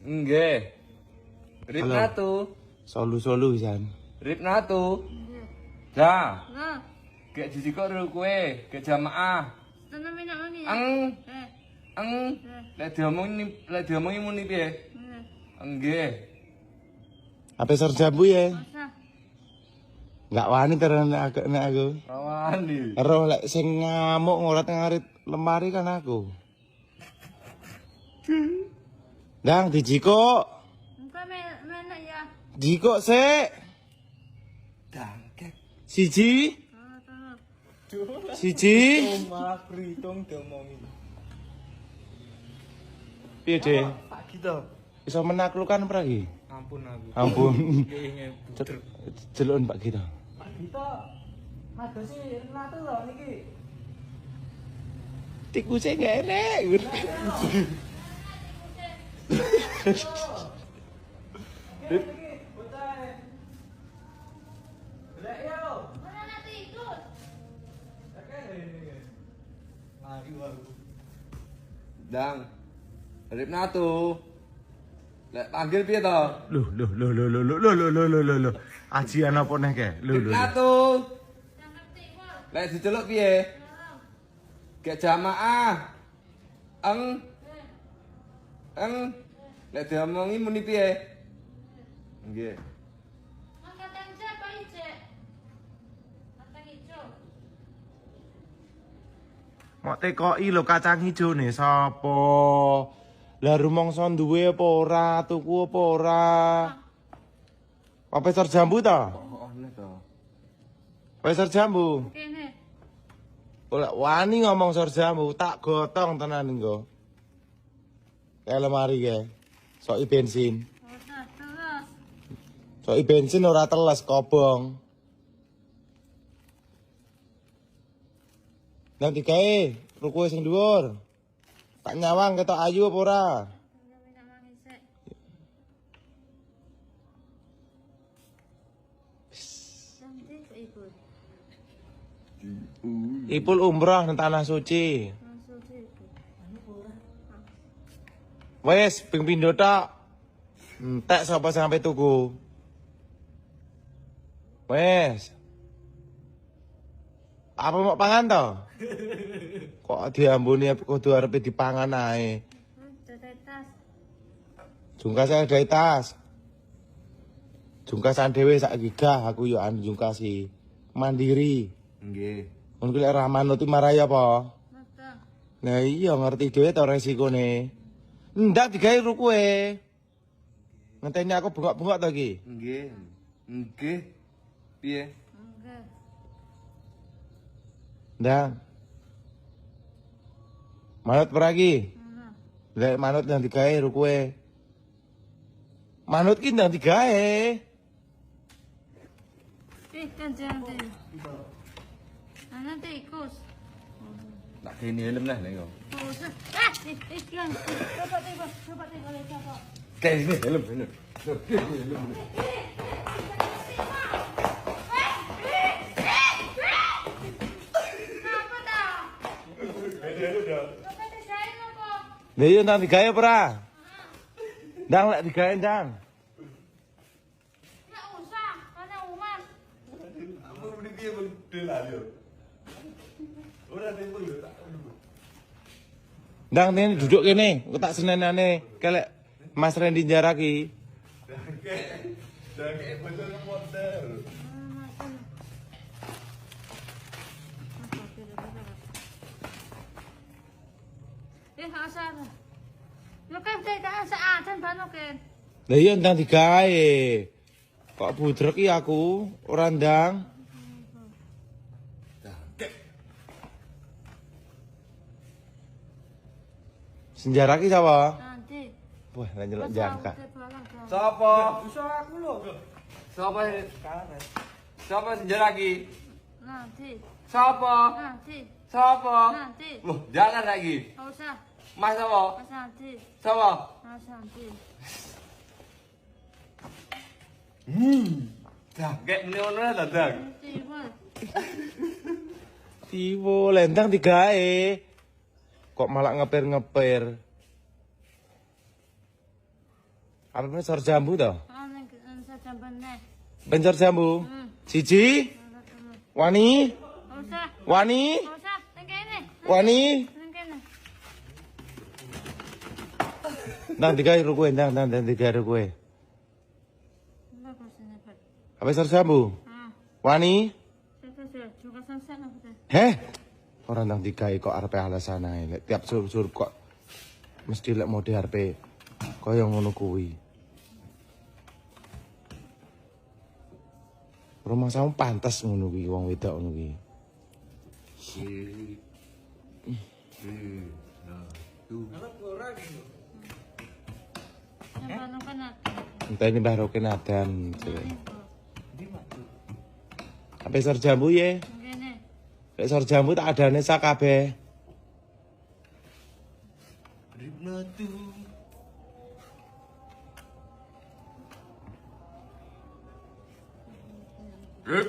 Nggih. Ripna tu. Solu-solu Jan. Ripna tu. Dah. Gek jiji kok ru kowe, gek jamaah. Tenan minak mani. Lek diomongi muni piye? Nggih. Apa serjabu ya? Enggak wani terus aku. Rawani. Roh lek sing ngamuk ngorat-ngarit lemari kan aku. Dang dijiko. Engko menak ya. Jiko sik. Dangkek. Siji. Siji. Malah pritung diomongi. Piye, Dek? Pak gitu. Iso menaklukkan pragi? Ampun aku. Ampun. Nggih, puter. Jelun Pak Gito. Pak Gito. Madosi Ripna tu lho niki. Tikusnya gak enak. Dang. Ripna tu. Lek panggil piye to? Loh. Ajian apa nih ke? Ripna tu. Lek diceluk piye? Gek jamaah. Lek diomongi muni piye? Nggih. Mau tekoki lho kacang hijau nih sapa? Lah rumangsa duwe apa ora, tuku apa ora? Profesor Jambu ta? Oh, aneh to. Profesor Jambu. Kene. Ora wani ngomong Sor Jambu, tak gotong tenan engko. Kayak lemari ke. Soki bensin. Terus. Soki bensin ora teles kobong. Nanti kae ruku sing dhuwur. Tak nyawang ketok ayu apa ora? Minak mani sik. Nanti kok ikut. Ipul umrah nang tanah suci. Langsung ikut. Wes ping pindho tok. Entek sapa sampe tuku. Wes. Apa mau pangan to? Kok diambuni kudu arepe dipangan ae. Tetetas. Jungkas ada tas. Jungkasan dhewe sak gigah aku yo anu jungkasi. Mandiri. Nggih. Mun kuwi lek ra manut marah ya apa? Betul. Nah iya ngerti dhewe to resikone. Ndak digawe rukuhe. Ngenteni aku bengok-bengok to iki. Nggih. Nggih. Piye? Enggak. Ndang. Manut peragi. Lek manut nang digawe rukuhe. Manut ki nang digawe. Kan jangan. Nanti ikut. Tak gini helm lah lek. Iklan. Coba tengok lagi apa. Kayak ini helm. Apa dah? Coba desain apa? Lah iya nang digawe apa ora? Ndang lek digawe ndang. Nggak usah, karena umat. Kamu muni piye bedel ayo. Ora tempel lho tak. Ndang ini duduk kene, aku tak senenane kelek Mas Randy Jaraki. Dangke betul model. Asal. Lo kan tidak seaten bano kan. Lah iya ndang digawe. Kok budrek iki aku ora ndang. Senjara ki sapa? Nanti. Wah, lah nyelok jangka. Sapa? Bisa aku lho. Sapa? Sapa senjata lagi? Nanti. Sapa? Nanti. Sapa? Nanti. Loh, jangan lagi. Nggak usah. Mas sapa? Mas nanti. Sapa? Mas nanti. Dangke muni ngono lah dadang. Nanti bol. Tiwo lendang digawe. Kok malah ngeper-ngeper. Apa sor jambu toh? Neng sajamban nih. Bencor jambu. Siji. Wani. Usah. Wani. Usah. Neng kene. Wani. Neng kene. Nang digawe kowe, nang digawe kowe. Bagus ini Pak. Apa sor jambu? Wani. Saya juga sansan aku teh. Heh. Orang nang digawe kok arepe alasan ae. Lek tiap sur kok mesti lek mode arepe kaya ngono kuwi. Rumah sama pantas ngono kuwi wong wedok ngono kuwi. Yang kan Entah ini Mbah Rokin adan. Apa sor jambu ye? kene. Lek sor jambu tak adane sak kabeh. Rip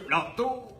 natu.